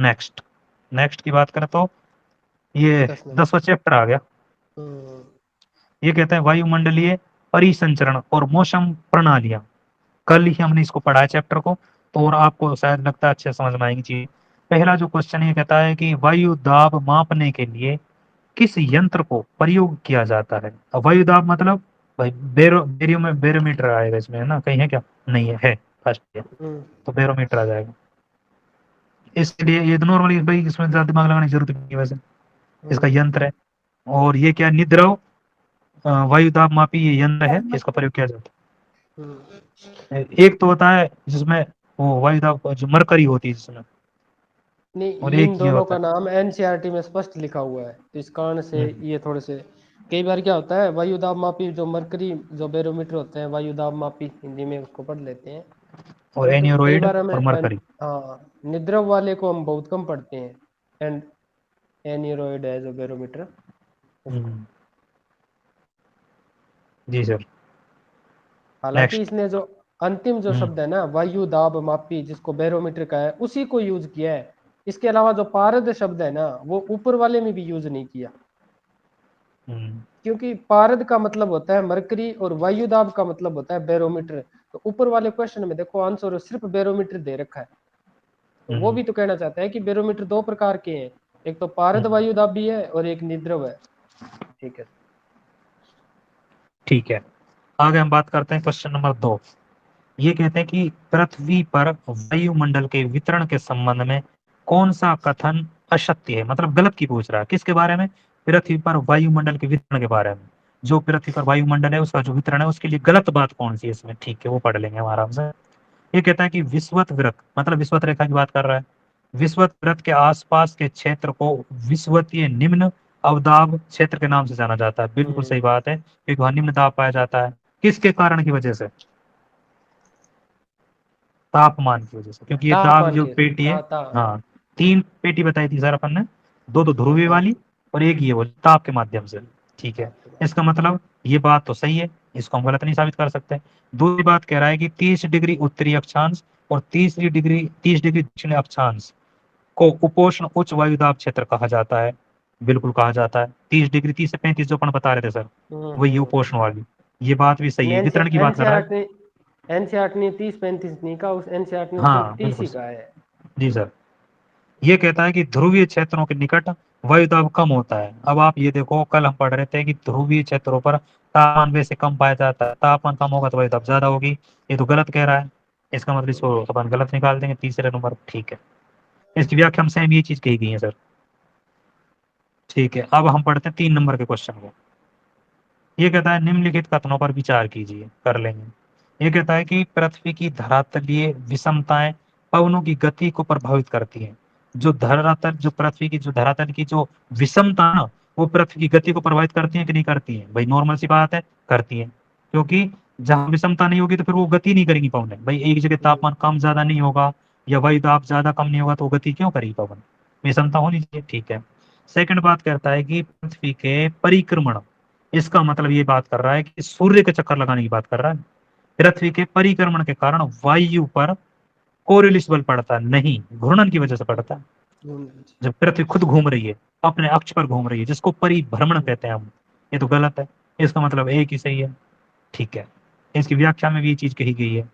Next next की बात करें तो ये 10 नंबर। 10वां चैप्टर आ गया। हम्म। ये कहते हैं वायुमंडलीय परिसंचरण और मौसम प्रणालियां। कल ही हमने इसको पढ़ा है चैप्टर को, तो और आपको शायद लगता है अच्छे समझ में आएंगी चीज। पहला जो क्वेश्चन ये कहता है कि वायु दाब मापने के लिए किस यंत्र को प्रयोग किया जाता है। अब वायु दाब मतलब भाई बेरियो में बैरोमीटर आएगा इसमें, है ना, कहीं है क्या, नहीं है फर्स्ट है, हम्म। तो बैरोमीटर आ जाएगा। इसलिए ये नॉर्मली भाई इसमें ज्यादा दिमाग लगाने की जरूरत नहीं है वैसे, इसका हम्म। यंत्र है। और ये क्या, निद्रव वायु दाब मापी ये यंत्र है, इसका प्रयोग किया जाता हम्म। है। एक तो होता है जिसमें वो वायु दाब जो मरकरी होती है जिसमें, और नहीं, एक इन ये दोनों होता का नाम एनसीईआरटी में स्पष्ट लिखा हुआ है, तो इस कारण से है। ये थोड़े से कई बार क्या होता है, वायु दाब मापी जो मरकरी जो बैरोमीटर होते हैं, वायु दाब मापी हिंदी में उसको पढ़ लेते हैं। और बट कई एनियोरॉइड बार हमें और मरकरी। हाँ, निद्रव वाले को हम बहुत कम पढ़ते हैं। एंड एनियरॉइड है जो बैरोमीटर उसको। हम्म, जी सर। हालांकि नेक्स्ट। इसने जो अंतिम जो हम्म शब्द है ना, वायु दाब मापी, जिसको बैरोमीटर का है, उसी को यूज किया है। इसके अलावा जो पारद शब्द है ना, वो ऊपर वाले में भी यूज नहीं किया। हम्म क्योंकि पारद का मतलब होता है मरकरी और वायु दाब का मतलब होता है बैरोमीटर। तो ऊपर वाले क्वेश्चन में देखो आंसर सिर्फ बैरोमीटर दे रखा है। तो वो हम्म भी तो कहना चाहता है कि बैरोमीटर दो प्रकार के हैं, एक तो पारद हम्म, वायु दाबी है और एक निद्रव है। ठीक है। ठीक है। आगे हम बात करते हैं क्वेश्चन नंबर 2। ये कहते हैं कि पृथ्वी पर वायुमंडल के वितरण के संबंध में कौन सा कथन असत्य है, मतलब गलत की पूछ रहा है, किसके बारे में, पृथ्वी पर वायुमंडल के वितरण के बारे में। जो पृथ्वी पर वायुमंडल है उसका जो वितरण है उसके लिए गलत बात कौन सी है इसमें, ठीक है, वो पढ़ लेंगे हम आराम से। ये कहता है कि विषुवत वृत्त, मतलब विषुवत रेखा की बात कर रहा है, विषुवत वृत्त के आसपास के क्षेत्र को विषुवतीय निम्न अवदाब क्षेत्र के नाम से जाना जाता है। बिल्कुल हम्म। सही बात है, क्योंकि वहां निम्न दाब पाया जाता है। किसके कारण की वजह से, तापमान की वजह से, क्योंकि ये दाब तापमान जो के पेटी है, ता हाँ, तीन पेटी बताई थी सर अपन ने, दो तो ध्रुवीय हाँ, वाली और एक ये वो ताप के माध्यम से। ठीक है, ताप के बाद। इसका मतलब ये बात तो सही है, इसको हम गलत नहीं साबित कर सकते। दूसरी बात कह रहा है कि 30 डिग्री उत्तरी अक्षांश और 30 डिग्री दक्षिणी अक्षांश को उपोष्ण उच्च वायुदाब क्षेत्र कहा जाता है। बिल्कुल कहा जाता है। 30 डिग्री 30 से 35 जो अपन बता रहे थे सर, वही उपोष्ण वाली, ये बात भी सही है, वितरण की बात कर रहा है। एनसीआर ने 30-35 नहीं कहा, उस एनसीआर ने सिर्फ हाँ 30 बिल्कुल ही कहा है। जी सर। ये कहता है कि ध्रुवीय क्षेत्रों के निकट वायुदाब कम होता है। अब आप ये देखो, कल हम पढ़ रहे थे कि ध्रुवीय क्षेत्रों पर तापमान वैसे कम पाया जाता है, तापमान कम होगा तो वायुदाब ज्यादा होगी। ये तो गलत कह रहा है, इसका मतलब इसको अपन गलत निकाल देंगे, तीसरे नंबर। ठीक है, इसकी व्याख्या में सेम ये चीज कही गई है सर। ठीक है, अब हम पढ़ते हैं 3 नंबर के क्वेश्चन को। ये कहता है निम्नलिखित कथनों पर विचार कीजिए, कर लेंगे। ये कहता है कि पृथ्वी की धरातलीय विषमताएं पवनों की गति को प्रभावित करती हैं। जो धरातल, जो पृथ्वी की जो धरातल की जो विषमता है ना, वो पृथ्वी की गति को प्रभावित करती है कि नहीं करती है, भाई नॉर्मल सी बात है, करती है। क्योंकि जहां विषमता नहीं होगी तो फिर वो गति नहीं करेगी पवन, भाई एक जगह हम्म। तापमान कम ज्यादा नहीं होगा या वायु दाब ज्यादा कम नहीं होगा तो वो गति क्यों करेगी पवन, विषमता होनी चाहिए। ठीक है। सेकंड बात करता है कि पृथ्वी के परिक्रमण, इसका मतलब ये बात कर रहा है कि सूर्य के चक्कर लगाने की बात कर रहा है। पृथ्वी के परिक्रमण के कारण वायु पर कोरिलिस बल पड़ता है, नहीं, घूर्णन की वजह से पड़ता है। जब पृथ्वी खुद घूम रही है, अपने अक्ष पर घूम रही है, जिसको परिभ्रमण कहते हैं हम, ये तो गलत है। इसका मतलब एक ही सही है। ठीक है, इसकी व्याख्या में भी ये चीज कही गई है।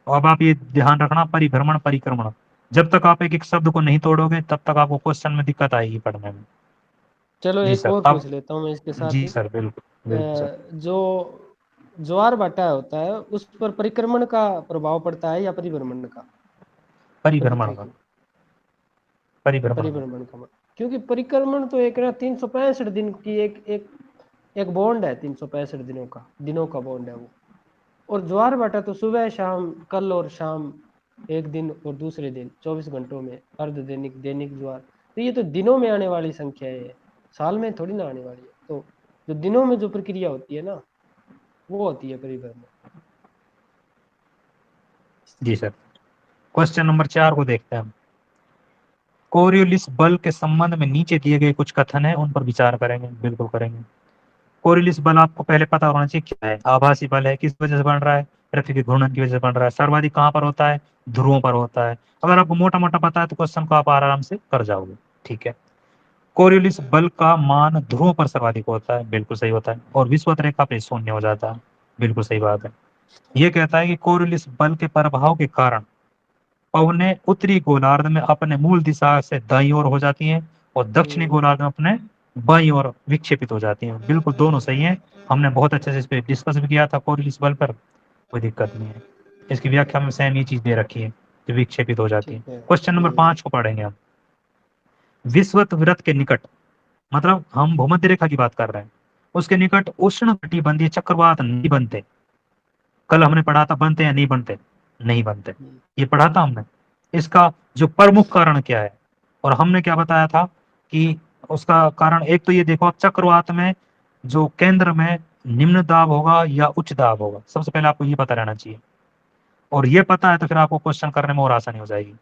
और अब आप ये ध्यान रखना, परिभ्रमण परिक्रमण, जब तक आप एक एक शब्द को नहीं तोड़ोगे तब तक आपको क्वेश्चन में दिक्कत आएगी पढ़ने में। चलो जी एक सर। और अब पूछ लेता हूँ मैं इसके साथ जी ही। सर, बिल्कुल बिल्कुल सर। जो ज्वार भाटा होता है, उस पर परिक्रमण का प्रभाव पड़ता है या परिभ्रमण का? परिभ्रमण पृथ्वी का, की परिभ्रमण का। परिभ्रमण का क्योंकि परिक्रमण तो एक ना 365 दिन की एक एक एक बॉन्ड है, 365 दिनों का, बॉन्ड है वो। और ज्वार भाटा तो सुबह शाम, कल और शाम, एक दिन और दूसरे दिन, 24 घंटों में अर्ध दैनिक, दैनिक ज्वार। तो ये तो दिनों में आने वाली संख्या है, साल में थोड़ी ना आने वाली है। तो जो दिनों में जो प्रक्रिया होती है ना, वो होती है परिभ्रमण। जी सर। क्वेश्चन नंबर 4 को देखते हैं हम। कोरियोलिस बल के संबंध में नीचे दिए गए कुछ कथन है, उन पर विचार करेंगे, बिल्कुल करेंगे। कोरियोलिस बल आपको पहले पता होना चाहिए क्या है। आभासी बल है, किस वजह से बन रहा है, पृथ्वी के घूर्णन की वजह से बन रहा है। सर्वाधिक कहाँ पर होता है? ध्रुवों पर होता है। अगर आपको मोटा मोटा पता है तो क्वेश्चन को आप आराम से कर जाओगे। ठीक है। कोरियोलिस बल का मान ध्रुवों पर सर्वाधिक होता है, बिल्कुल सही होता है। और विषुवत रेखा पे शून्य हो जाता है, बिल्कुल सही बात है। ये कहता है कि कोरियोलिस बल के प्रभाव के कारण पवनें उत्तरी गोलार्ध में अपने मूल दिशा से दाईं ओर हो जाती हैं और दक्षिणी गोलार्ध में अपने बाईं ओर विक्षेपित हो जाती हैं। बिल्कुल दोनों सही हैं। हमने बहुत अच्छे से इस पे डिस्कस भी किया था कोरियोलिस बल पर, कोई दिक्कत नहीं है। इसकी व्याख्या में सेम ये चीज दे रखी है, जो विक्षेपित हो जाती है। ठीक है। क्वेश्चन नंबर 5 को पढ़ेंगे हम। विषुवत वृत्त के निकट, मतलब हम भूमध्य रेखा की बात कर रहे हैं, उसके निकट उष्ण कटिबंधीय चक्रवात नहीं बनते। कल हमने पढ़ा था बनते या नहीं बनते, नहीं बनते, ये पढ़ा था हमने। इसका जो प्रमुख कारण क्या है, और हमने क्या बताया था कि उसका कारण एक तो ये देखो, चक्रवात में जो केंद्र में निम्न दाब होगा या उच्च दाब होगा, सबसे पहले आपको ये पता रहना चाहिए। और ये पता है तो फिर आपको क्वेश्चन करने में और आसानी हो जाएगी।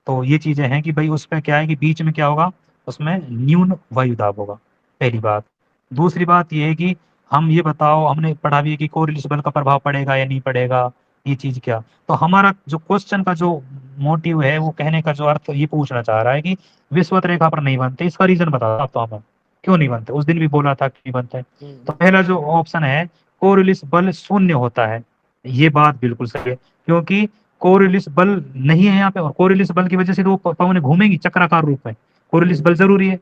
तो ये चीजें हैं कि भाई उसमें क्या है कि बीच में क्या होगा, उसमें न्यून वायु दाब होगा, पहली बात। दूसरी बात ये है कि हम ये बताओ, हमने पढ़ा भी है कि कोरिलेशन बल का प्रभाव पड़ेगा या नहीं पड़ेगा, ये चीज क्या। तो हमारा जो क्वेश्चन का जो मोटिव है, वो कहने का जो अर्थ ये पूछना चाह रहा है कि विषुवत रेखा पर नहीं बनते, इसका रीजन बता आप तो हमें क्यों नहीं बनते। उस दिन भी बोला था कि नहीं बनते। तो पहला जो ऑप्शन है, कोरिलेशन बल शून्य होता है, ये बात बिल्कुल सही है, क्योंकि कोरिलेशन बल नहीं है यहाँ पे। और कोरिलेशन बल की वजह से तो पवनें घूमेंगी चक्राकार रूप में, कोरिलेशन बल जरूरी है।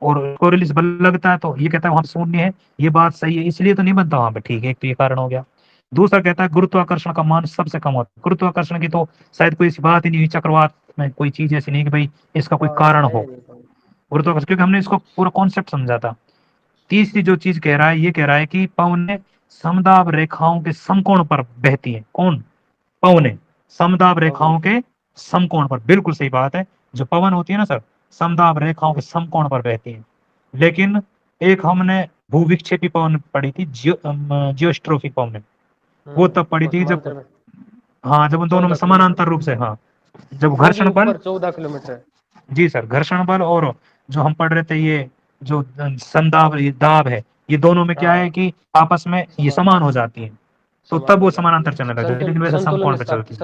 और कोरिलेशन बल लगता है, तो ये कहता है वहां शून्य है, ये बात सही है, इसलिए तो नहीं बनता वहां पे। ठीक है, एक तो ये कारण हो गया। दूसरा कहता है गुरुत्वाकर्षण का मान सबसे कम होता है। गुरुत्वाकर्षण की तो शायद कोई ऐसी बात ही नहीं हुई चक्रवात में, कोई चीज ऐसी नहीं कि भाई इसका कोई कारण हो गुरुत्वाकर्षण, क्योंकि हमने इसको पूरा कॉन्सेप्ट समझा था। तीसरी जो चीज कह रहा है, ये कह रहा है कि पवनें समदाब रेखाओं के समकोण पर बहती है। कौन? पवनें समदाब रेखाओं के समकोण पर, बिल्कुल सही बात है। जो पवन होती है ना सर, समदाब रेखाओं के समकोण पर बहती है। लेकिन एक हमने भूविक्षेपी पवन पढ़ी थी, जियोस्ट्रोफिक पवन, वो तब पढ़ी थी जब, हाँ, जब उन दोनों में 14 किलोमीटर समानांतर रूप से, हाँ, जब वो भी घर्षण बल, ऊपर 14 किलोमीटर। जी सर, घर्षण बल और जो हम पढ़ रहे थे ये जो संदाब, ये दाब है, ये दोनों में क्या है हाँ, कि आपस में ये समान हो जाती है। तो समान तब हो वो जाती समानांतर है, चलने लग जाती है, लेकिन वैसे समकोण पे चलती है।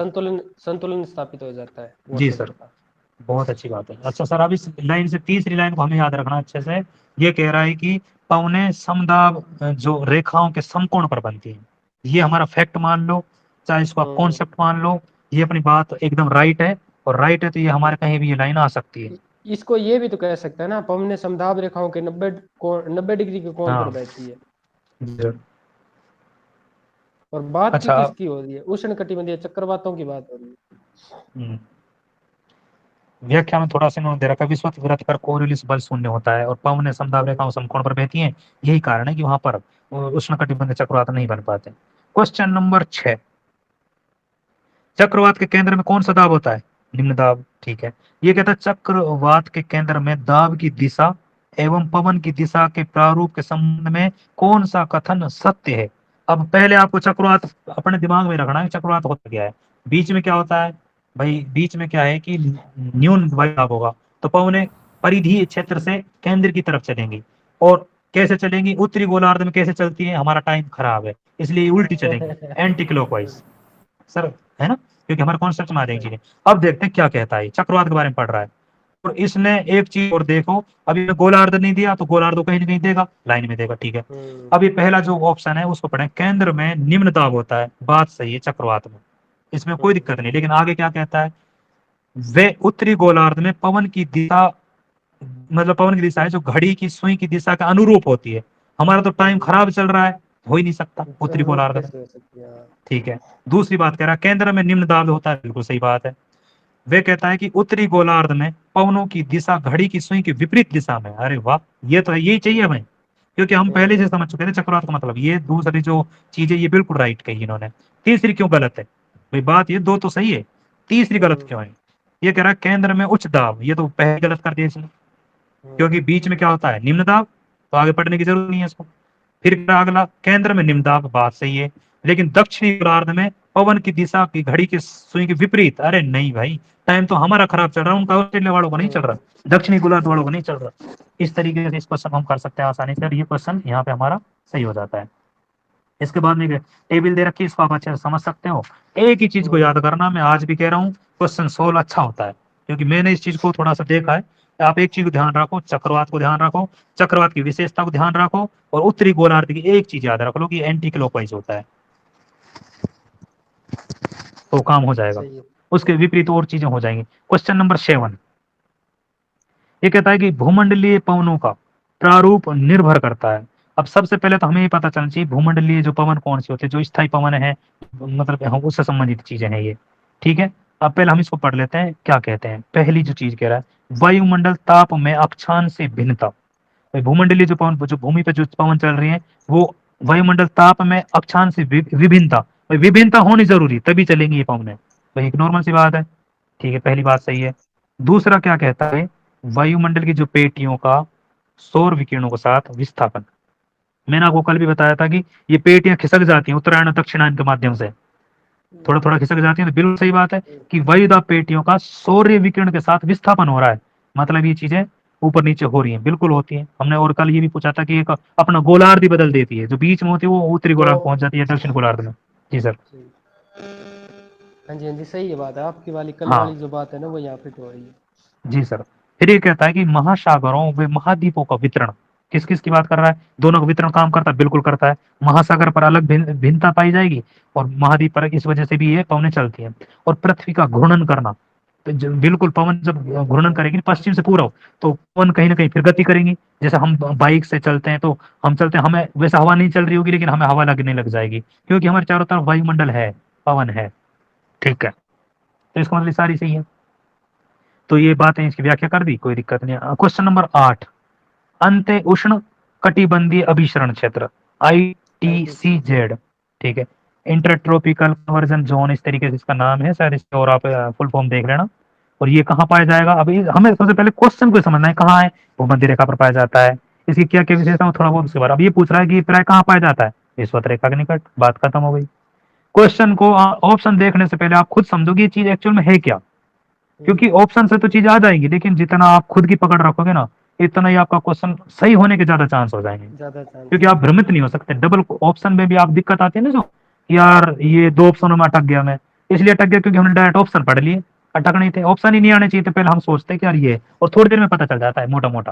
संतुलन स्थापित हो जाता है वो जी सर, रेखा। बहुत अच्छी बात है। अच्छा सर, अब इस लाइन से तीसरी लाइन को हमें याद रखना अच्छे से। ये कह रहा है कि पवनें समदाब जो रेखाओं के समकोण पर बनती हैं, ये हमारा फैक्ट मान लो, चाहे इसको आप कॉन्सेप्ट मान लो, ये अपनी बात एकदम राइट है। और राइट है तो ये हमारे कहीं भी ये लाइन आ सकती है। इसको ये भी तो कह सकते हैं ना, पवनें समदाब रेखाओं के 90 डिग्री के कोण पर हाँ बहती है। जी सर। और बात की अच्छा, किसकी हो रही है? उष्ण कटिबंधीय चक्रवातों की बात हो रही है। हम्म, व्याख्या में थोड़ा सा इन्होंने दे रखा है, विषुवत वृत्त पर कोरियोलिस बल शून्य होता है और पवनें समदाब रेखाओं समकोण पर बहती हैं। यही कारण है कि वहां पर उष्ण कटिबंधीय चक्रवात नहीं बन पाते। क्वेश्चन नंबर 6, चक्रवात के केंद्र में कौन सा दाब होता है? निम्न दाब। ठीक है। ये कहता है चक्रवात के केंद्र में दाब की दिशा एवं पवन की दिशा के प्रारूप के संबंध में कौन सा कथन सत्य है? अब पहले आपको चक्रवात अपने दिमाग में रखना है, चक्रवात होता क्या है। बीच में क्या होता है भाई, बीच में क्या है कि न्यून वायु दाब होगा, तो पवनें परिधीय क्षेत्र से केंद्र की तरफ चलेंगी। और कैसे चलेंगी? उत्तरी गोलार्ध में कैसे चलती है, हमारा टाइम खराब है इसलिए उल्टी चलेंगी, एंटी क्लॉकवाइज सर, है ना, क्योंकि हमारे कॉन्सेप्ट में आ जाएंगी चीजें। अब देखते हैं क्या कहता है, चक्रवात के बारे में पढ़ रहा है। और इसने एक चीज और देखो, अभी मैं गोलार्ध नहीं दिया तो गोलार्ध को कहीं ना कहीं देगा, लाइन में देगा। ठीक है। अभी पहला जो ऑप्शन है उसको पढ़ें, केंद्र में निम्न दाब होता है, बात सही है चक्रवात में, इसमें कोई दिक्कत नहीं। लेकिन आगे क्या कहता है, वे उत्तरी गोलार्ध में पवन की दिशा, मतलब पवन की दिशा है जो घड़ी की सुई की दिशा के अनुरूप होती है। हमारा तो टाइम खराब चल रहा है, हो ही नहीं सकता उत्तरी अनुरूप गोलार्ध में। कैसे हो सकती है? ठीक है। दूसरी बात कह रहा है केंद्र में निम्न दाब होता है, बिल्कुल सही बात है। वे कहता है कि उत्तरी गोलार्ध में पवनों की दिशा घड़ी की सुई की विपरीत दिशा में। अरे वाह, ये तो है, यही चाहिए हमें, क्योंकि हम पहले से समझ चुके थे चक्रवात का मतलब। ये दूसरी जो चीजें ये बिल्कुल राइट कही इन्होंने। तीसरी क्यों गलत है भाई, बात ये दो तो सही है, तीसरी गलत क्यों है? ये कह रहा है केंद्र में उच्च दाब, ये तो पहले गलत कर दिया इसने, क्योंकि बीच में क्या होता है निम्न दाब, तो आगे पढ़ने की जरूरत नहीं है इसको। फिर अगला, केंद्र में निम्न दाब, बात सही है, लेकिन दक्षिणी गोलार्ध में पवन की दिशा की घड़ी की सुई के विपरीत। अरे नहीं भाई, टाइम तो हमारा खराब चल रहा है, उनका ऑस्ट्रेलिया वालों को नहीं चल रहा, दक्षिणी गोलार्ध वालों को नहीं चल रहा। इस तरीके से इस क्वेश्चन हम कर सकते हैं आसानी से, और ये क्वेश्चन यहाँ पे हमारा सही हो जाता है। इसके बाद में टेबल दे रखी है, इसको आप अच्छे से समझ सकते हो। एक ही चीज को याद करना, मैं आज भी कह रहा हूँ, क्वेश्चन सोल्व अच्छा होता है, क्योंकि मैंने इस चीज को थोड़ा सा देखा है। आप एक चीज को ध्यान रखो, चक्रवात को ध्यान रखो, चक्रवात की विशेषता को ध्यान रखो, और उत्तरी गोलार्ध की एक चीज याद रख लो कि एंटी क्लॉकवाइज होता है, तो काम हो जाएगा। सही है। उसके विपरीत और चीजें हो जाएंगी। क्वेश्चन नंबर 7, ये कहता है कि भूमंडलीय पवनों का प्रारूप निर्भर करता है। अब सबसे पहले तो हमें ये पता चलना चाहिए भूमंडलीय जो पवन कौन से होते हैं, जो स्थायी पवन है, मतलब हम उससे संबंधित चीजें हैं ये। ठीक है, अब पहले हम इसको पढ़ लेते हैं क्या कहते हैं। पहली जो चीज कह रहा है, वायुमंडल ताप में अक्षांश से भिन्नता। भाई भूमंडलीय जो पवन, जो भूमि पे जो पवन चल रही है, वो वायुमंडल ताप में अक्षांश से विभिन्नता, भाई विभिन्नता होनी जरूरी, तभी चलेंगी ये पवनें। भाई एक नॉर्मल सी बात है। ठीक है, पहली बात सही है। दूसरा क्या कहता है, वायुमंडल की जो पेटियों का सौर विकिरणों के साथ विस्थापन। मैंने आपको कल भी बताया था कि ये पेटियां खिसक जाती हैं उत्तरायण और दक्षिणायन के माध्यम से, थोड़ा थोड़ा खिसक जाती हैं, तो बिल्कुल सही बात है कि वायुदाब पेटियों का सौर्य विकिरण के साथ विस्थापन हो रहा है, मतलब ये चीजें ऊपर नीचे हो रही हैं, बिल्कुल होती हैं। हमने और कल ये भी पूछा था कि एक अपना गोलार्ध ही बदल देती है, जो बीच में होती है वो उत्तरी तो गोलार्ध पहुंच जाती है, दक्षिण गोलार्ध में। जी सर। सही। हाँ जी, हाँ जी, सही है बात है आपकी वाली, कल हाँ वाली जो बात है ना वो यहाँ फिट हो रही है। जी सर। फिर ये कहता है कि महासागरों व महाद्वीपों का वितरण, किस किस की बात कर रहा है, दोनों का वितरण काम करता है, बिल्कुल करता है। महासागर पर अलग भिन्नता पाई जाएगी, और महाद्वीप पर इस वजह से भी ये पवनें चलती हैं। और पृथ्वी का घूर्णन करना, तो बिल्कुल पवन जब घूर्णन करेगी पश्चिम से पूर्व, तो पवन कहीं ना कहीं फिर गति करेंगी। जैसे हम बाइक से चलते हैं, तो हम चलते हैं, हमें वैसे हवा नहीं चल रही होगी, लेकिन हमें हवा लगने लग जाएगी, क्योंकि हमारे चारों तरफ वायुमंडल है, पवन है। ठीक है, तो इसका मतलब सारी सही है। तो ये बातें, इसकी व्याख्या कर दी, कोई दिक्कत नहीं है। क्वेश्चन नंबर 8, अंत उष्ण कटिबंधीय अभिसरण क्षेत्र, ITCZ। ITCZ। ठीक है, इंटर ट्रॉपिकल कन्वर्जन जोन, इस तरीके से इसका नाम है शायद, इसके और आप फुल फॉर्म देख लेना। और ये कहाँ पाया जाएगा, अभी हमें सबसे पहले क्वेश्चन को समझना है, कहाँ है, भूमध्य रेखा पर पाया जाता है। इसकी क्या क्या विशेषता है थोड़ा बहुत उसके बाद। अब ये पूछ रहा है कि प्राय कहाँ पाया जाता है, विषुवत रेखा के निकट, बात खत्म हो गई। क्वेश्चन को ऑप्शन देखने से पहले आप खुद समझो कि ये चीज एक्चुअल में है क्या, क्योंकि ऑप्शन से तो चीज आ जाएंगी, लेकिन जितना आप खुद की पकड़ रखोगे ना, इतना ही आपका क्वेश्चन सही होने के ज्यादा चांस हो जाएंगे। ज्यादा चांस क्योंकि है। आप भ्रमित नहीं हो सकते, डबल ऑप्शन में भी आप दिक्कत आती है ना, जो यार ये दो ऑप्शनों में अटक गया मैं, इसलिए अटक गया क्योंकि हमने डायरेक्ट ऑप्शन पढ़ लिए, अटक नहीं थे, ऑप्शन ही नहीं आने चाहिए थे पहले, हम सोचते हैं कि यार ये, और थोड़ी देर में पता चल जाता है मोटा मोटा।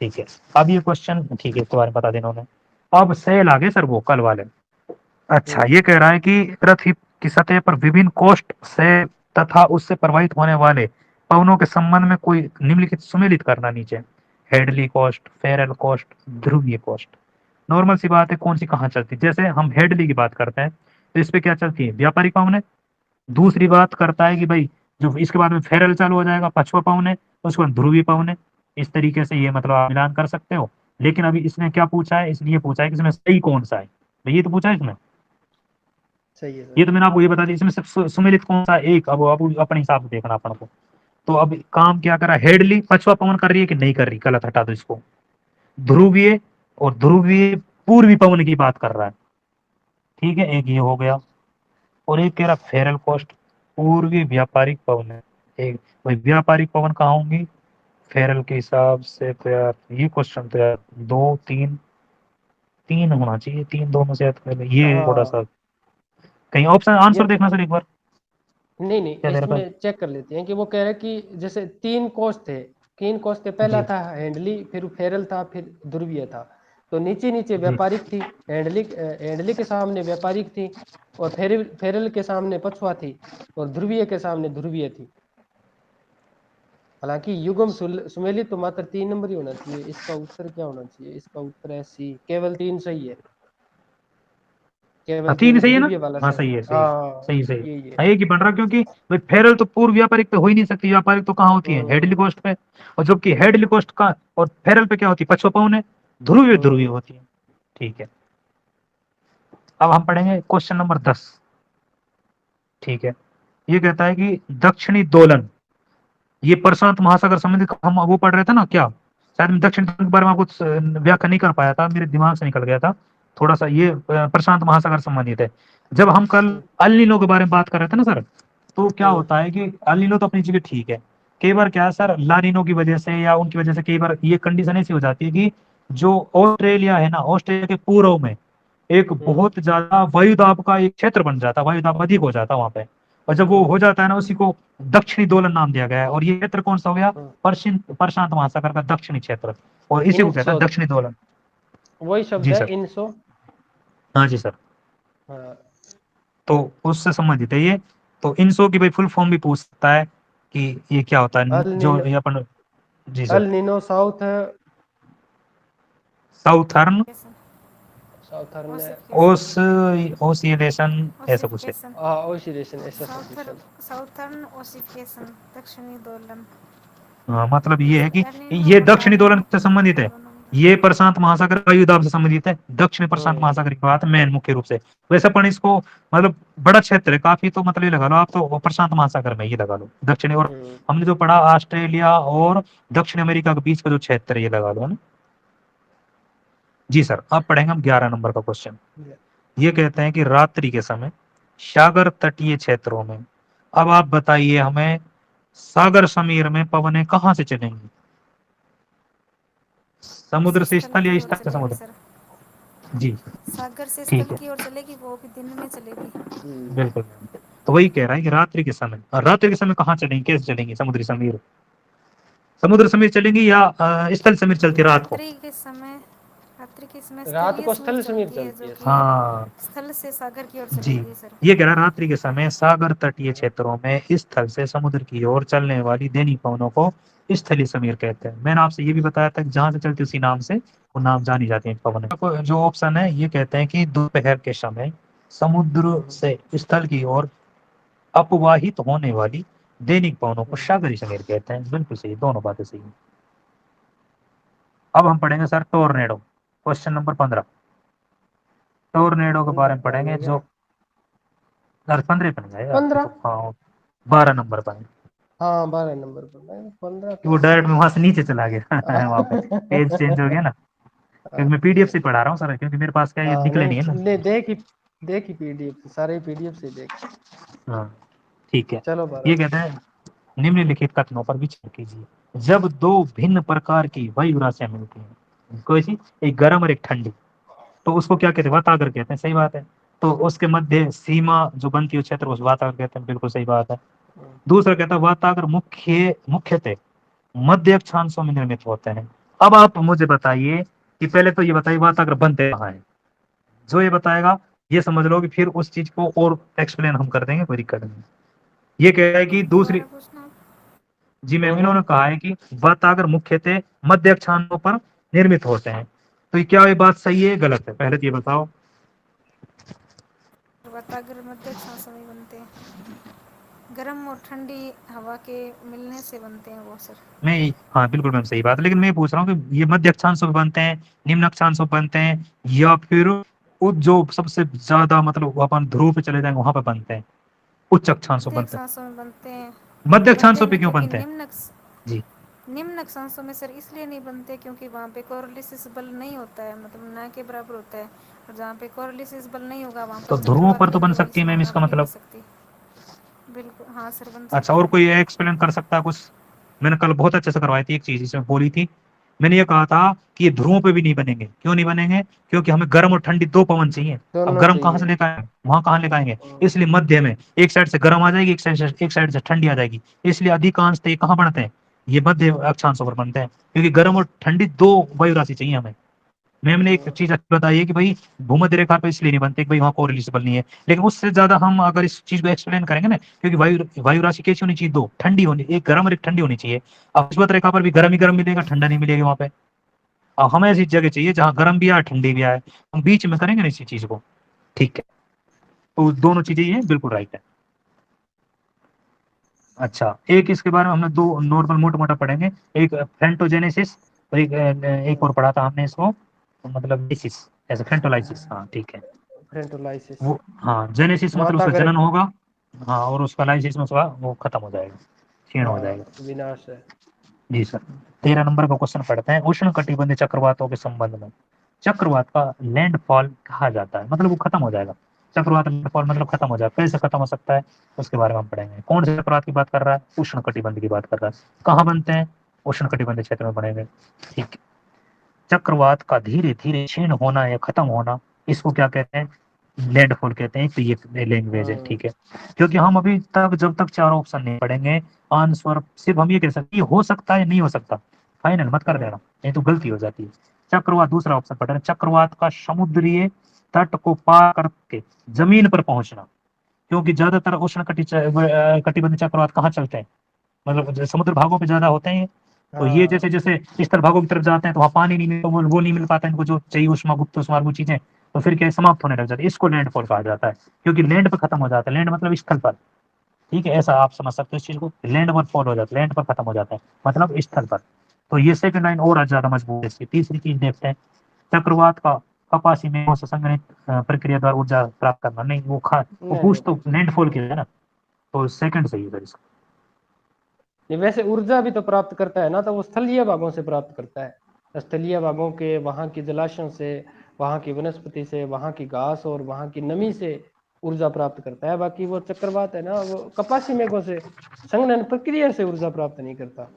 ठीक है, अब ये क्वेश्चन, ठीक है, इसके बारे में बता देना उन्हें। अब सेल आगे सर, वो कल वाले। अच्छा, ये कह रहा है कि पृथ्वी की सतह पर विभिन्न कोष्ठ से तथा उससे प्रवाहित होने वाले पवनों के संबंध में कोई निम्नलिखित सुमेलित करना नीचे। हेडली कोस्ट, फेरल कोस्ट, ध्रुवीय कोस्ट। नॉर्मल सी बात है, कौन सी कहाँ चलती है। जैसे हम हेडली की बात करते हैं, तो इस पे क्या चलती है, व्यापारिक पवनें। दूसरी बात करता है कि भाई जो इसके बाद में फेरल चालू हो जाएगा, पछुआ पवनें, उसके बाद ध्रुवीय पवनें। इस तरीके से ये मतलब आप मिलान कर सकते हो। लेकिन अभी इसने क्या पूछा है, इसने ये पूछा है कि इसमें सही कौन सा है, तो ये तो पूछा है इसमें। सही है ये सर। तो मैंने आपको ये बता दिया, इसमें से सुमेलित कौन सा एक, अब अपने हिसाब से देखना अपन को। तो अब काम क्या करा, हेडली पछुआ पवन कर रही है कि नहीं कर रही, गलत, हटा दो इसको। ध्रुवीय और ध्रुवीय पूर्वी पवन की बात कर रहा है। ठीक है, एक ये हो गया। और एक कह रहा फेरल कोस्ट, पूर्वी व्यापारिक पवन है। एक भाई व्यापारिक पवन कहाँ होंगी, फेरल के हिसाब से तो यार ये क्वेश्चन तो यार दो तीन, तीन होना चाहिए, तीन दोनों से ये थोड़ा हाँ, सा, कहीं ऑप्शन आंसर ये देखना सर एक बार, नहीं नहीं, क्या दे रखा है। इसमें चेक कर लेते हैं कि वो कह रहे हैं कि जैसे तीन कोष थे, तीन कोष थे, पहला जी था हैंडली, फिर फेरल था, फिर ध्रुवीय था। तो नीचे नीचे जी। व्यापारिक थी, हैंडली के सामने व्यापारिक थी, और फेरल फेरल के सामने पछुआ थी, और ध्रुवीय के सामने ध्रुवीय थी। हालांकि युग्म सुमेलित तो मात्र 3 नंबर ही होना चाहिए। इसका उत्तर क्या होना चाहिए, इसका उत्तर है सी, केवल 3 सही है, हाँ, केवल तीन 3 सही है ना। ध्रुवीय वाला हाँ सही। सही है, सही है, हाँ, सही सही। यही है। हाँ, एक ही बन रहा, क्योंकि भाई फेरल तो पूर्व व्यापारिक पे हो ही नहीं सकती, व्यापारिक तो कहाँ होती है, हेडली हम्म कोस्ट पे। और जबकि हेडली कोस्ट का और फेरल पे क्या होती है, पछुआ पवन है, ध्रुवीय ध्रुवीय हम्म। होती है। ठीक है, अब हम पढ़ेंगे क्वेश्चन नंबर 10। ठीक है, ये कहता है कि दक्षिणी दोलन, ये प्रशांत महासागर संबंधित हम वो पढ़ रहे थे ना क्या, शायद मैं दक्षिण दोलन के बारे में आपको व्याख्या नहीं कर पाया था, मेरे दिमाग से निकल गया था थोड़ा सा। ये प्रशांत महासागर संबंधित है। जब हम कल हम्म अल नीनो के बारे में बात कर रहे थे ना सर, तो क्या हम्म होता है कि अल नीनो तो अपनी जगह ठीक है, कई बार क्या है सर, ला नीनो की वजह से या उनकी वजह से कई बार ये कंडीशन ऐसी हो जाती है कि जो ऑस्ट्रेलिया है ना, ऑस्ट्रेलिया के पूर्व में एक बहुत ज्यादा वायुदाब का एक क्षेत्र बन जाता है, वायुदाब अधिक हो जाता है वहां पे। और जब वो हो जाता है ना, उसी को दक्षिणी दोलन नाम दिया गया है। और ये क्षेत्र कौन सा हो गया? प्रशांत महासागर का दक्षिणी क्षेत्र, और इसी को कहता है इनसो, दक्षिणी दोलन। वही शब्द जी है सर। इनसो। हाँ जी सर। हाँ। तो उससे संबंधित है ये। तो इनसो की भाई फुल फॉर्म भी पूछ सकता है कि ये क्या होता है, अल जो नीनो, ये अपन। जी sir. El Nino south, southern southern, ओस ओसिलेशन, ऐसा कुछ है। ओसिफिकेशन, ओसिलेशन, ऐसा साउथर्न पोजीशन। साउथर्न ओसिफिकेशन, दक्षिणी दोलन। हाँ, मतलब ये है कि एलिनो ये और दक्षिणी दोलन लानिना से संबंधित है, दोनों में। ये प्रशांत महासागर वायुदाब से संबंधित है, दक्षिण प्रशांत महासागर की बात मेन मुख्य रूप से। वैसे अपन इसको मतलब बड़ा क्षेत्र है काफी, तो मतलब ये लगा लो आप, तो वो प्रशांत महासागर में ये लगा लो दक्षिणी। और हमने जो पढ़ा ऑस्ट्रेलिया और दक्षिण अमेरिका के बीच का जो क्षेत्र है, ये लगा लो, है ना। जी सर। अब पढ़ेंगे हम 11 नंबर का क्वेश्चन। ये कहते हैं कि रात्रि के समय सागर तटीय क्षेत्रों में, अब आप बताइए हमें, सागर समीर में पवनें कहाँ से चलेंगी? समुद्र से स्थल स्थल या की ओर स्थल से चलेगी समुद्र? सर। जी सागर से ठीक स्थल है। की ओर चलेगी, वो भी दिन में चलेगी। बिल्कुल। तो वही कह रहा है कि रात्रि के समय, और रात्रि के समय कहाँ चलेंगे, कैसे चलेंगे? समुद्री समीर, समुद्र समीर चलेंगी या स्थल समीर चलती रात को? रात्रि के समय रात स्थलीय को समीर स्थल समीर चलती है, जो चलती है कि सर। हाँ स्थल से सागर की ओर जी। चलेगी सर। ये कह रहा है रात्रि के समय सागर तटीय क्षेत्रों में स्थल से समुद्र की ओर चलने वाली दैनिक पवनों को स्थलीय समीर कहते हैं। मैंने आपसे ये भी बताया था कि जहां से चलती उसी नाम से वो नाम जानी जाती है पवन। तो जो ऑप्शन है ये कहते हैं कि दोपहर के समय समुद्र से स्थल की ओर अपवाहित होने वाली दैनिक पवनों को सागरी समीर कहते हैं। बिल्कुल सही, दोनों बातें सही हैं। अब हम पढ़ेंगे sir tornado, question number 15। Tornado के बारे 15 में पे आ पढ़ेंगे, गया क्या? जो सर 15 पे नहीं है यार, ये 15, तो हाँ 12 नंबर पर है। हाँ 12 नंबर पर, 15 वो कहाँ डायरेक्ट में वहां से नीचे चला गया वहां पे पेज चेंज हो गया ना, क्योंकि मैं पीडीएफ से पढ़ा रहा हूँ सर, क्योंकि मेरे पास क्या ये हाँ निकले नहीं है नहीं, ना। ले देखी पीडीएफ, सारे पीडीएफ से देख। हाँ ठीक है। चलो ये 12। कहते हैं निम्नलिखित कथनों पर विचार कीजिए। जब दो भिन्न प्रकार की वायु राशियां मिलती हैं, कोई सी, एक गर्म और एक ठंडी, तो उसको क्या कहते हैं? वातागर कहते हैं। सही बात है। तो उसके मध्य सीमा जो बनती है क्षेत्र, उस वातागर कहते हैं। बिल्कुल सही बात है। दूसरा कहता है वातागर मुख्यतः मध्य अक्षांशों में निर्मित होते हैं। अब आप मुझे बताइए कि पहले तो ये बताइए वातागर बनते कहाँ हैं। जो ये बताएगा ये समझ लो कि फिर उस चीज को और एक्सप्लेन हम कर देंगे, कोई दिक्कत नहीं। ये कह रहा है कि दूसरी, दोबारा पूछना आप। जी मैम, इन्होंने कहा है कि वातागर मुख्यतः मध्य अक्षांशों पर निर्मित होते हैं। तो क्या ये बात सही है गलत है, पहले तो ये बताओ। वातागर मध्य अक्षांशों में बनते हैं, गर्म और ठंडी हवा के मिलने से बनते हैं वो सर। मैं, हाँ बिल्कुल मैम सही बात है, लेकिन मैं पूछ रहा हूँ कि ये मध्य अक्षांशों पर बनते हैं, निम्न अक्षांशों पर बनते हैं, या फिर जो सबसे ज्यादा मतलब अपन ध्रुव पे चले जाएंगे वहां पर बनते हैं, उच्च अक्षांशों पर मध्य बनते हैं? अक्षांशों में बनते हैं। मध्य मध्य अक्षांशों पे में, क्यों क्योंकि बनते हैं? जी निम्न अक्षांशों में सर इसलिए नहीं बनते क्योंकि वहाँ पे कोरोलिसिस बल नहीं होता है, मतलब ना के बराबर होता है। और जहाँ पे कोरोलिसिस बल नहीं होगा वहाँ तो पर ध्रुवों चक्रवात पर की तो बन प्रबल सकती है मैम, संभावना इसका बन ही नहीं मतलब। सकती। बिल्कुल हाँ सर, बन अच्छा, सकती और है। कोई एक्सप्लेन कर सकता है कुछ? मैंने कल बहुत अच्छे से करवाई थी एक चीज, इसमें बोली थी मैंने, ये कहा था कि ये ध्रुवों पे भी नहीं बनेंगे। क्यों नहीं बनेंगे? क्योंकि हमें गर्म और ठंडी दो पवन चाहिए। अब दोनों गर्म कहाँ से चाहिए। लेकर आएंगे, वहां कहाँ लेकर आएंगे? इसलिए मध्य में एक साइड से गर्म आ जाएगी, एक साइड से ठंडी आ जाएगी। इसलिए अधिकांश ये कहाँ बनते हैं? ये मध्य अक्षांशों पर बनते हैं, क्योंकि गर्म और ठंडी दो वायु राशि चाहिए हमें। मैम ने एक चीज अच्छी बताई है कि भाई भूमध्य रेखा पे इसलिए नहीं बनते कि भाई वहाँ कोरिलेबल नहीं है। लेकिन उससे ज्यादा हम अगर इस चीज को एक्सप्लेन करेंगे ना, क्योंकि वायु राशि कैसी होनी चाहिए? दो, ठंडी होनी, एक गर्म और एक ठंडी होनी चाहिए। अब भूमध्य रेखा पर भी गर्म ही गर्म मिलेगा, ठंडा नहीं मिलेगा वहाँ पे। अब हमें ऐसी जगह चाहिए जहाँ गर्म भी आए ठंडी भी आए, हम बीच में करेंगे ना इसी चीज को। ठीक है, तो दोनों चीजें ये बिल्कुल राइट है। अच्छा, एक इसके बारे में हमने दो नॉर्मल मोटा मोटा पढ़ेंगे, एक फेंटोजेनेसिस और एक और पढ़ा था हमने इसको, मतलब लिसिस, ऐसे फेंटोलाइसिस। हाँ ठीक है। फ्रेंटोलाइसिस। वो, हाँ जेनेसिस मतलब उसका वातागर, जनन होगा, हाँ, और उसका लाइसिस में उसका वो खत्म हो जाएगा, क्षीण हो जाएगा। विनाश है। जी सर। 13 नंबर का क्वेश्चन पढ़ते हैं। उष्ण कटिबंधीय चक्रवातों के संबंध में चक्रवात का लैंडफॉल कहा जाता है, मतलब वो खत्म हो जाएगा। चक्रवात लैंडफॉल मतलब खत्म हो जाएगा, कैसे खत्म हो सकता है उसके बारे में हम पढ़ेंगे। कौन से चक्रवात की बात कर रहा है? उष्ण कटिबंध की बात कर रहा है। कहाँ बनते हैं? उष्ण कटिबंधीय क्षेत्र में बनेंगे। ठीक है। चक्रवात का धीरे धीरे क्षीण होना या खत्म होना इसको क्या कहते हैं, लैंडफॉल कहते हैं। तो ये लैंग्वेज है, हाँ ठीक है। क्योंकि हम अभी तक जब तक चारों ऑप्शन नहीं पढ़ेंगे आंसर सिर्फ हम ये कह सकते हैं ये हो सकता है नहीं हो सकता, फाइनल मत कर हाँ देना, नहीं तो गलती हो जाती है। चक्रवात, दूसरा ऑप्शन पढ़ रहे हैं, चक्रवात का समुद्रीय तट को पार करके जमीन पर पहुंचना। क्योंकि ज्यादातर उष्ण कटिबंधीय चक्रवात कहाँ चलते हैं, मतलब जो समुद्र भागों पे ज्यादा होते हैं। तो ये हाँ जैसे जैसे स्थल भागों की तरफ जाते हैं तो वहाँ पानी नहीं मिलता, वो नहीं मिल पाता इनको जो चाहिए, उष्मा गुप्त उष्मा वो चीजें, तो फिर क्या है, समाप्त होने लग जाती है। इसको लैंडफॉल कहा जाता है, क्योंकि लैंड पर खत्म हो जाता है, लैंड मतलब स्थल पर, ठीक है, ऐसा आप समझ सकते हो इस चीज को। लैंड पर फॉल हो जाता है, लैंड पर खत्म हो जाता है, मतलब स्थल पर। तो ये सेकंड लाइन और ज्यादा मजबूत है इसकी। तीसरी चीज देखते हैं, चक्रवात का कपासी में से संग्रहित प्रक्रिया द्वारा ऊर्जा प्राप्त करना, नहीं वो नहीं पूछ नहीं तो लैंडफॉल की है ना, तो सेकंड सही है सर इसका। नहीं, वैसे ऊर्जा भी तो प्राप्त करता है ना, तो वो स्थलीय भागों से प्राप्त करता है, स्थलीय भागों के वहाँ की जलाशयों से, वहाँ की वनस्पति से, वहाँ की घास और वहाँ की नमी से ऊर्जा प्राप्त करता है। बाकी वो चक्रवात है ना, वो कपासी मेघों से संघनन प्रक्रिया से ऊर्जा प्राप्त नहीं करता।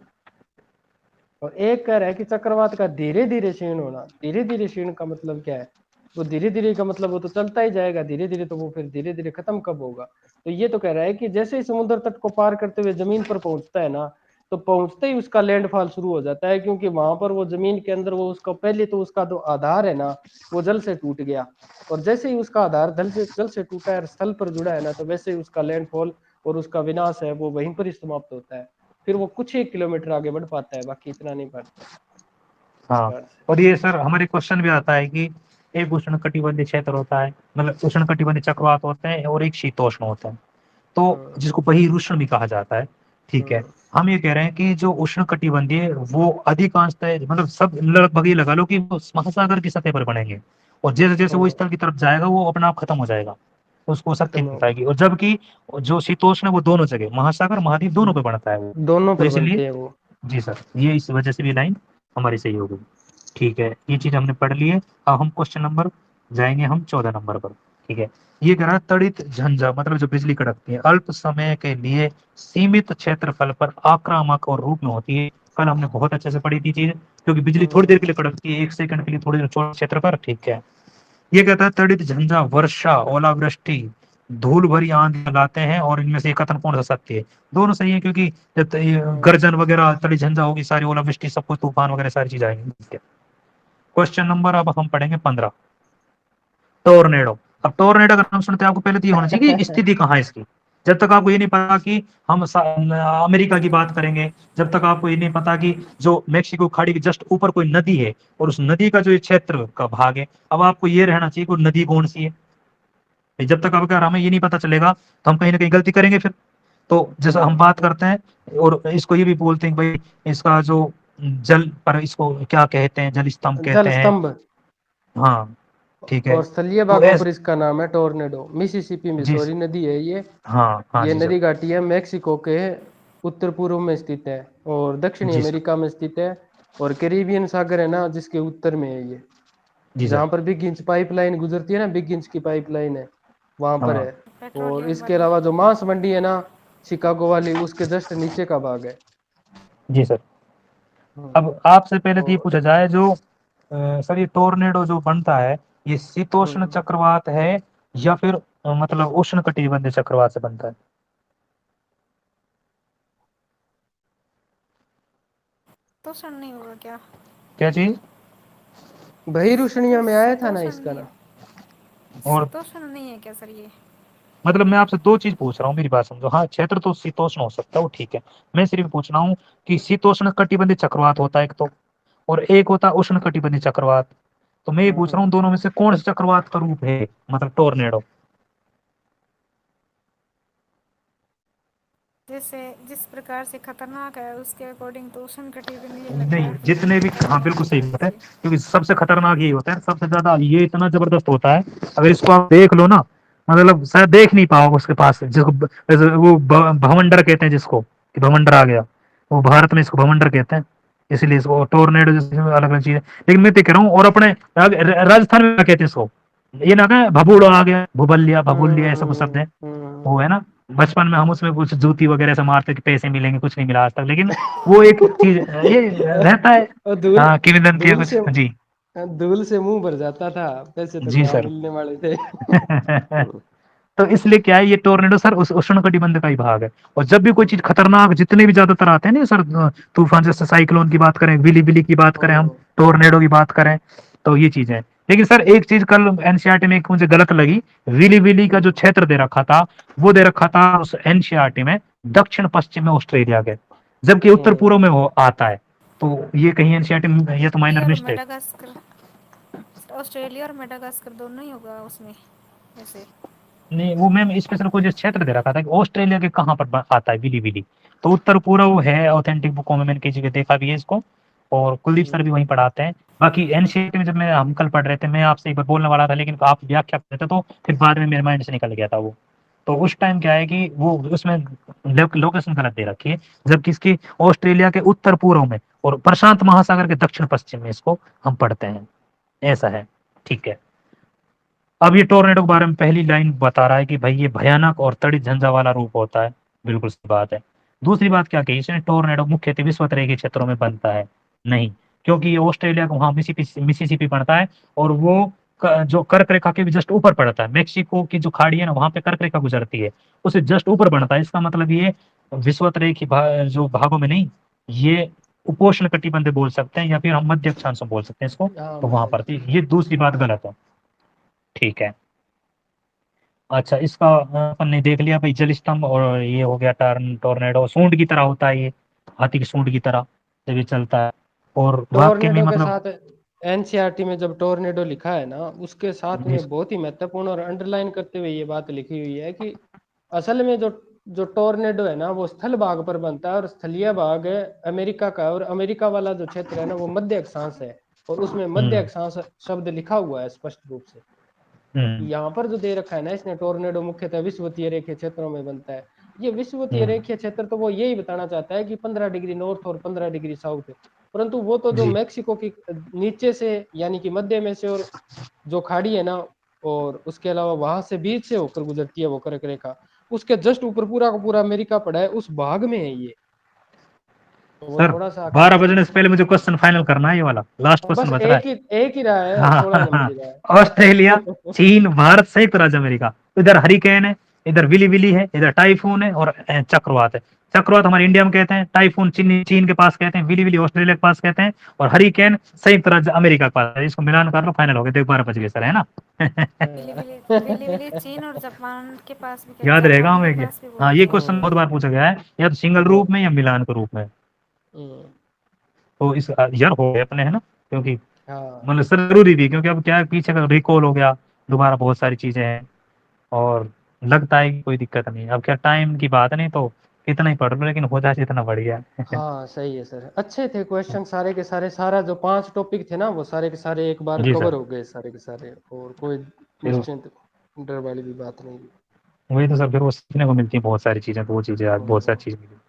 और एक कह रहा है कि चक्रवात का धीरे धीरे क्षीण होना। धीरे धीरे क्षीण का मतलब क्या है, वो धीरे धीरे का मतलब वो तो चलता ही जाएगा धीरे धीरे, तो वो फिर धीरे धीरे खत्म कब होगा। तो ये तो कह रहा है कि जैसे ही समुद्र तट को पार करते हुए जमीन पर पहुंचता है ना, तो पहुंचते ही उसका लैंडफॉल शुरू हो जाता है, क्योंकि वहां पर वो जमीन के अंदर वो उसका पहले तो उसका जो आधार है ना वो जल से टूट गया, और जैसे ही उसका आधार जल से टूटा है, स्थल पर जुड़ा है ना, तो वैसे ही उसका लैंडफॉल और उसका विनाश है वो वहीं पर ही समाप्त होता है। फिर वो कुछ एक किलोमीटर आगे बढ़ पाता है, बाकी इतना नहीं बढ़ता इस हाँ, प्रकार से। और ये सर हमारे क्वेश्चन भी आता है कि एक उष्ण कटिबंधीय क्षेत्र होता है, मतलब उष्ण कटिबंधीय चक्रवात होते हैं, और एक शीतोष्ण होता है, तो हाँ जिसको बहिरुष्ण भी कहा जाता है, ठीक है। हाँ हम ये कह रहे हैं कि जो उष्ण कटिबंधीय वो अधिकांशतः, मतलब सब लगभग ये लगा लो कि वो महासागर की सतह पर बनेंगे, और जैसे जैसे वो हाँ, स्थल की तरफ जाएगा वो अपने आप खत्म हो जाएगा, तो उसको शक्ति खत्म मिल होगा। पाएगी। और जबकि जो शीतोष्ण है वो दोनों जगह, महासागर महाद्वीप दोनों पे बनता है वो। दोनों तो पर इसलिए बनते हैं वो। जी सर, ये इस वजह से भी लाइन हमारी सही हो गई, ठीक है। ये चीज हमने पढ़ ली है। अब हम क्वेश्चन नंबर जाएंगे हम 14 नंबर पर, ठीक है। ये कह रहा है तड़ित झंझा, मतलब जो बिजली कड़कती है अल्प समय के लिए सीमित क्षेत्रफल पर आक्रामक और रूप में होती है। कल हमने बहुत अच्छे से पढ़ी थी चीज, क्योंकि बिजली थोड़ी देर के लिए कड़कती है, 1 सेकंड के लिए, थोड़ी देर छोटे क्षेत्र पर, ठीक है। ये कहता है तड़ित झंझा वर्षा, ओलावृष्टि, धूल भरी आंधी लाते हैं, और इनमें से ये कथन कौन सा सत्य है। दोनों सही है, क्योंकि जब ये गर्जन वगैरह, तड़ित झंझा होगी, सारी ओलावृष्टि, सब कुछ तूफान वगैरह सारी चीज आएंगी, ठीक है। क्वेश्चन नंबर अब हम पढ़ेंगे 15, टोर्नेडो। अब टोर्नेडो का नाम सुनते हैं आपको पहले तो ये होना चाहिए कि स्थिति कहाँ है इसकी। जब तक आपको ये नहीं पता कि हम अमेरिका की बात करेंगे, जब तक आपको ये नहीं पता कि जो मेक्सिको खाड़ी के जस्ट ऊपर कोई नदी है, और उस नदी का जो ये क्षेत्र का भाग है, अब आपको ये रहना चाहिए कि नदी कौन सी है। जब तक आपको हमें ये नहीं पता चलेगा तो हम कहीं ना कहीं गलती करेंगे फिर। तो जैसा हम बात करते हैं, और इसको ये भी बोलते हैं कि भाई इसका जो जल पर, इसको क्या कहते हैं, जल स्तंभ कहते जल हैं। स्तंभ। हाँ, ठीक है। और स्थलीय तो भागों पर इसका नाम है टोर्नेडो। मिसिसिपी जी, मिसौरी नदी है ये। हाँ हाँ ये जी सर, नदी घाटी है, मेक्सिको के उत्तर पूर्व में स्थित है और दक्षिणी जी सर, अमेरिका में स्थित है। और कैरिबियन सागर है ना जिसके उत्तर में है ये, जी सर, जहाँ पर बिग इंच पाइपलाइन गुजरती है ना, बिग इंच की पाइपलाइन है वहां पर हाँ है। और पेट्रोलियम इसके वाली। अलावा जो मांस मंडी है ना शिकागो वाली, उसके जस्ट नीचे का भाग है। जी सर। हाँ। अब आपसे पहले तो ये और पूछा जाए, जो सर ये टोर्नेडो जो बनता है, ये शीतोष्ण हम्म, चक्रवात है या फिर मतलब उष्ण कटिबंधीय चक्रवात से बनता है। तो सन नहीं होगा क्या? क्या चीज। बहिरुष्णिया में आया था ना शीतोष्ण इसका नहीं है? ना। और शीतोष्ण नहीं है क्या सर ये? मतलब मैं आपसे दो चीज पूछ रहा हूँ, मेरी बात समझो। हाँ, क्षेत्र तो शीतोष्ण हो सकता है, वो ठीक है। मैं सिर्फ पूछ रहा हूँ कि शीतोष्ण कटिबंधीय चक्रवात होता है एक तो, और एक होता है उष्ण कटिबंधीय चक्रवात। तो मैं ये पूछ रहा हूँ दोनों में से कौन सा चक्रवात का रूप है, मतलब टोर्नेडो। जैसे जिस प्रकार से खतरनाक है उसके अकॉर्डिंग तो उष्ण कटिबंधीय लगता नहीं, है। जितने भी, हाँ खतरनाक बिल्कुल होता सही है बात है, जैसे। क्योंकि सबसे खतरनाक यही होता है, सबसे ज्यादा ये इतना जबरदस्त होता है। अगर इसको आप देख लो ना, मतलब शायद देख नहीं पाओगे उसके पास, जिसको जैसे वो भवंडर कहते हैं जिसको, कि भवंडर आ गया, वो भारत में इसको भवंडर कहते हैं, इसलिए इसको टोर्नेडो जैसे अलग अलग चीज है। लेकिन मैं तो कह रहा हूँ, और अपने राजस्थान में क्या कहते हैं इसको, ये ना कहें भभूड़ो आ गया, भूबल लिया, ऐसा कुछ शब्द है, वो है ना। बचपन में हम उसमें कुछ जूती वगैरह से मारते कि पैसे मिलेंगे, कुछ नहीं मिला आज तक, लेकिन वो एक चीज ये रहता है। और धूल हाँ, किंवदंती है धूल कुछ से जी। धूल से मुंह भर जाता था, पैसे तो जी कहाँ सर। मिलने वाले थे। तो इसलिए क्या है, ये टोर्नेडो सर उस उष्ण कटिबंध का ही भाग है। और जब भी कोई चीज खतरनाक, जितने भी ज्यादातर आते हैं ना सर, तूफान, जैसे साइक्लोन की बात करें, विली विली की बात करें, हम हम्म, टोर्नेडो की बात करें, तो ये चीजें हैं। लेकिन सर एक चीज कल एनसीईआरटी में एक मुझे गलत लगी, विली विली का जो क्षेत्र दे रखा था, वो दे रखा था उस एनसीईआरटी में दक्षिण पश्चिम में ऑस्ट्रेलिया के, जबकि उत्तर हम्म। पूर्व में वो आता है। तो ये कहीं एनसीईआरटी में, ये तो माइनर और मिस्टेक। मेडागास्कर, ऑस्ट्रेलिया और मेडागास्कर दोनों ही होगा उसमें वैसे। नहीं, वो मैम स्पेशल को जो क्षेत्र दे रखा था कि ऑस्ट्रेलिया के कहाँ पर आता है विली विली, तो उत्तर पूर्व है, ऑथेंटिक बुकों में मैंने कई जगह देखा भी है इसको, और कुलदीप सर भी वहीं पढ़ाते हैं। बाकी एनसीईआरटी में जब मैं हम कल पढ़ रहे थे, मैं आपसे एक बार बोलने वाला था, लेकिन आप व्याख्या कर रहे थे, तो फिर बाद में मेरे माइंड से निकल गया था वो। तो उस टाइम क्या है कि वो उसमें लोकेशन गलत दे रखी है, जबकि इसकी ऑस्ट्रेलिया के उत्तर पूर्व में और प्रशांत महासागर के दक्षिण पश्चिम में इसको हम पढ़ते हैं, ऐसा है। ठीक है। अब ये टोर्नेडो के बारे में पहली लाइन बता रहा है कि भाई ये भयानक और तड़ित झंझा वाला रूप होता है। बिल्कुल सही बात है। दूसरी बात क्या कही इसने, टोर्नेडो मुख्यतः विषुवत-रेखीय क्षेत्रों में बनता है। नहीं, क्योंकि ये ऑस्ट्रेलिया को वहां मिसिसिपी पड़ता है, और वो जो कर्क रेखा के भी जस्ट ऊपर पड़ता है, मेक्सिको की जो खाड़ी है ना, वहां पे कर्क रेखा गुजरती है, उससे जस्ट ऊपर बनता है। इसका मतलब ये विषुवत रेखीय जो भागों में नहीं, ये उपोष्ण कटिबंध बोल सकते हैं, या फिर हम मध्य अक्षांश बोल सकते हैं इसको। हाँ तो वहां मतलब, पर थी, ये दूसरी बात गलत है। ठीक है। अच्छा, इसका अपन ने देख लिया भाई, जल स्तंभ, और ये हो गया टोर्नेडो सूंड की तरह होता है ये, हाथी की सूंड की तरह जब ये चलता है, और वाक्य में टोर्नेडो के मतलब। साथ एनसीईआरटी में जब टोर्नेडो लिखा है ना, उसके साथ जी में बहुत ही महत्वपूर्ण और अंडरलाइन करते हुए ये बात लिखी हुई है कि असल में जो जो टोर्नेडो है ना, वो स्थल भाग पर बनता है, और स्थलीय भाग है अमेरिका का, और अमेरिका वाला जो क्षेत्र है ना, वो मध्य अक्षांश है, और उसमें मध्य हम्म। अक्षांश शब्द लिखा हुआ है स्पष्ट रूप से। हम्म। यहाँ पर जो दे रखा है ना इसने, टोर्नेडो मुख्यतः विषुवतीय रेखीय क्षेत्रों में बनता है। ये विषुवतीय हम्म। रेखीय क्षेत्र तो वो यही बताना चाहता है कि 15 डिग्री नॉर्थ और 15 डिग्री साउथ है, परंतु वो तो जो जी। मैक्सिको की नीचे से यानी कि मध्य में से, और जो खाड़ी है ना, और उसके अलावा वहां से बीच से होकर गुजरती है वो कर्क रेखा, उसके जस्ट ऊपर पूरा का पूरा अमेरिका पड़ा है, उस भाग में है ये। तो वो सर, थोड़ा सा 12 बजने से पहले मुझे क्वेश्चन फाइनल करना है, ये वाला लास्ट क्वेश्चन बस बच रहा है। एक ही रहा है, हाँ, 16 हाँ, नंबर हाँ। ही रहा ऑस्ट्रेलिया, है। चीन, भारत, संयुक्त राज्य अमेरिका। इधर हरिकेन है, इधर विली विली है, इधर टाइफून है, और चक्रवात है। चक्रवात हमारे इंडिया में कहते हैं, टाइफून चीन चीन के पास कहते हैं, विली विली ऑस्ट्रेलिया के पास कहते हैं, और हरिकेन संयुक्त राज्य अमेरिका के पास है। इसको मिलान कर लो, फाइनल हो गया। देखो 12 बज गए सर, है ना। विली विली, विली विली चीन और जापान के पास भी याद रहेगा जापान के हमें क्या। पास भी हाँ, ये बोलते हैं। क्वेश्चन बहुत बार पूछा गया है, या तो सिंगल रूप में या मिलान के रूप में। हम्म, तो इस यार हो गए अपने, है ना, क्योंकि हाँ मतलब सर जरूरी भी, क्योंकि अब क्या है, पीछे का रिकॉल हो गया, दोबारा बहुत सारी चीजें हैं, और लगता है कि कोई दिक्कत नहीं। अब क्या टाइम की बात नहीं, तो इतना ही पढ़ लो, लेकिन हो जाए इतना बढ़िया है। हाँ सही है सर, अच्छे थे क्वेश्चन सारे के सारे, सारा जो 5 टॉपिक थे ना, वो सारे के सारे एक बार जी कवर सर। हो गए सारे के सारे, और कोई फिर निश्चिंत डर वाली भी बात नहीं। वही तो सर, फिर वो सीखने को मिलती है बहुत सारी चीजें, तो वो चीजें आज बहुत सारी हम्म, चीज मिली।